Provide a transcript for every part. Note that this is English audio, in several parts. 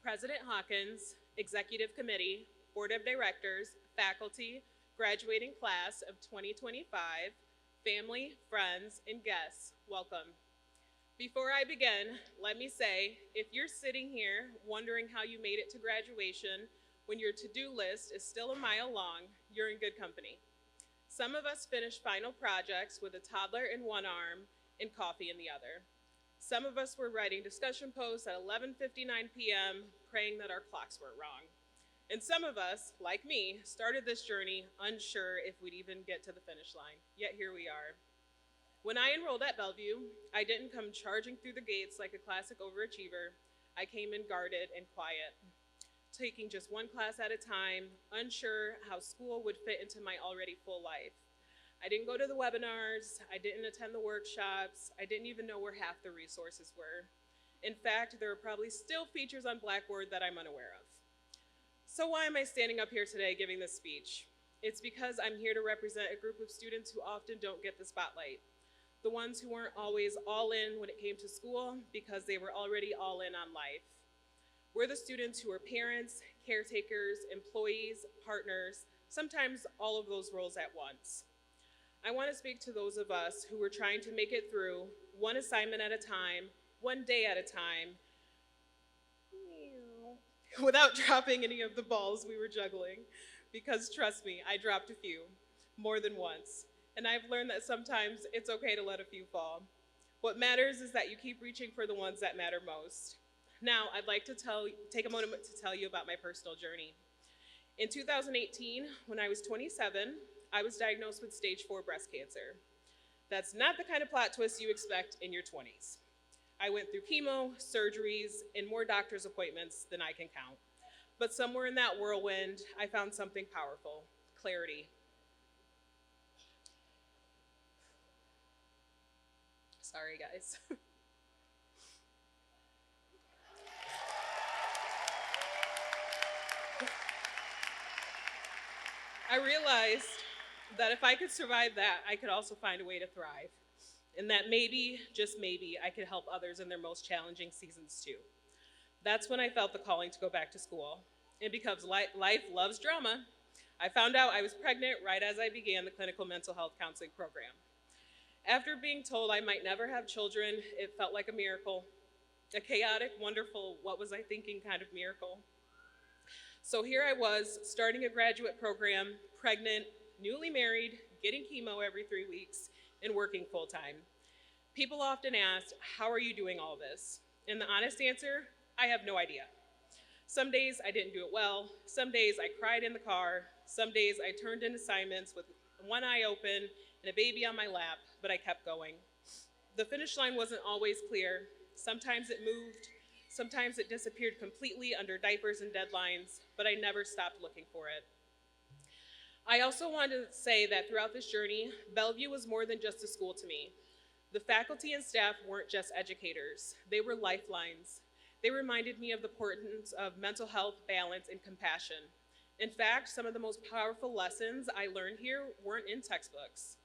President Hawkins, Executive Committee, Board of Directors, faculty, graduating class of 2025, family, friends, and guests, welcome. Before I begin, let me say, if you're sitting here wondering how you made it to graduation when your to-do list is still a mile long, you're in good company. Some of us finished final projects with a toddler in one arm and coffee in the other. Some of us were writing discussion posts at 11:59 p.m., praying that our clocks weren't wrong. And some of us, like me, started this journey unsure if we'd even get to the finish line, yet here we are. When I enrolled at Bellevue, I didn't come charging through the gates like a classic overachiever. I came in guarded and quiet, taking just one class at a time, unsure how school would fit into my already full life. I didn't go to the webinars, I didn't attend the workshops, I didn't even know where half the resources were. In fact, there are probably still features on Blackboard that I'm unaware of. So why am I standing up here today giving this speech? It's because I'm here to represent a group of students who often don't get the spotlight. The ones who weren't always all in when it came to school because they were already all in on life. We're the students who are parents, caretakers, employees, partners, sometimes all of those roles at once. I want to speak to those of us who were trying to make it through one assignment at a time, one day at a time, without dropping any of the balls we were juggling. Because trust me, I dropped a few, more than once. And I've learned that sometimes it's okay to let a few fall. What matters is that you keep reaching for the ones that matter most. Now, I'd like to take a moment to tell you about my personal journey. In 2018, when I was 27, I was diagnosed with stage 4 breast cancer. That's not the kind of plot twist you expect in your 20s. I went through chemo, surgeries, and more doctor's appointments than I can count. But somewhere in that whirlwind, I found something powerful: clarity. Sorry, guys. I realized that if I could survive that, I could also find a way to thrive. And that maybe, just maybe, I could help others in their most challenging seasons too. That's when I felt the calling to go back to school. And because life loves drama, I found out I was pregnant right as I began the clinical mental health counseling program. After being told I might never have children, it felt like a miracle, a chaotic, wonderful, what was I thinking kind of miracle. So here I was, starting a graduate program, pregnant, newly married, getting chemo every 3 weeks, and working full-time. People often ask, how are you doing all this? And the honest answer, I have no idea. Some days I didn't do it well, some days I cried in the car, some days I turned in assignments with one eye open and a baby on my lap, but I kept going. The finish line wasn't always clear. Sometimes it moved, sometimes it disappeared completely under diapers and deadlines, but I never stopped looking for it. I also wanted to say that throughout this journey, Bellevue was more than just a school to me. The faculty and staff weren't just educators, they were lifelines. They reminded me of the importance of mental health, balance, and compassion. In fact, some of the most powerful lessons I learned here weren't in textbooks.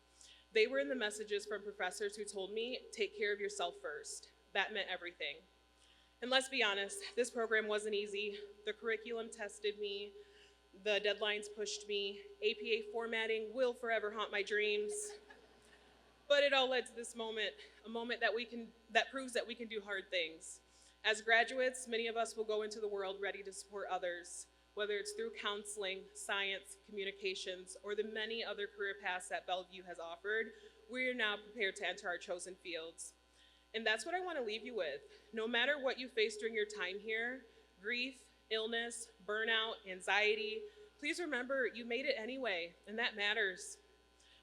They were in the messages from professors who told me, take care of yourself first. That meant everything. And let's be honest, this program wasn't easy. The curriculum tested me, the deadlines pushed me, APA formatting will forever haunt my dreams. But it all led to this moment, a moment that proves that we can do hard things. As graduates, many of us will go into the world ready to support others, whether it's through counseling, science, communications, or the many other career paths that Bellevue has offered. We are now prepared to enter our chosen fields. And that's what I want to leave you with. No matter what you face during your time here, grief, illness, burnout, anxiety, please remember you made it anyway, and that matters.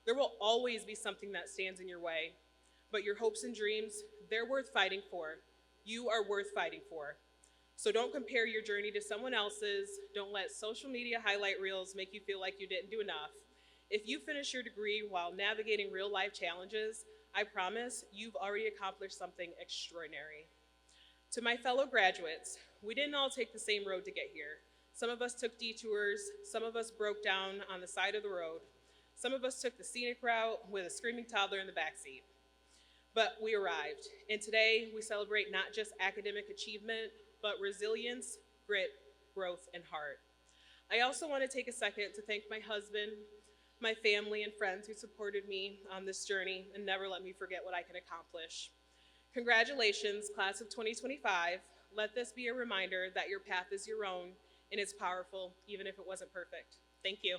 There will always be something that stands in your way, but your hopes and dreams, they're worth fighting for. You are worth fighting for. So don't compare your journey to someone else's. Don't let social media highlight reels make you feel like you didn't do enough. If you finish your degree while navigating real life challenges, I promise you've already accomplished something extraordinary. To my fellow graduates, we didn't all take the same road to get here. Some of us took detours, some of us broke down on the side of the road. Some of us took the scenic route with a screaming toddler in the backseat. But we arrived, and today we celebrate not just academic achievement, but resilience, grit, growth, and heart. I also want to take a second to thank my husband, my family, and friends who supported me on this journey and never let me forget what I can accomplish. Congratulations, class of 2025. Let this be a reminder that your path is your own and it's powerful, even if it wasn't perfect. Thank you.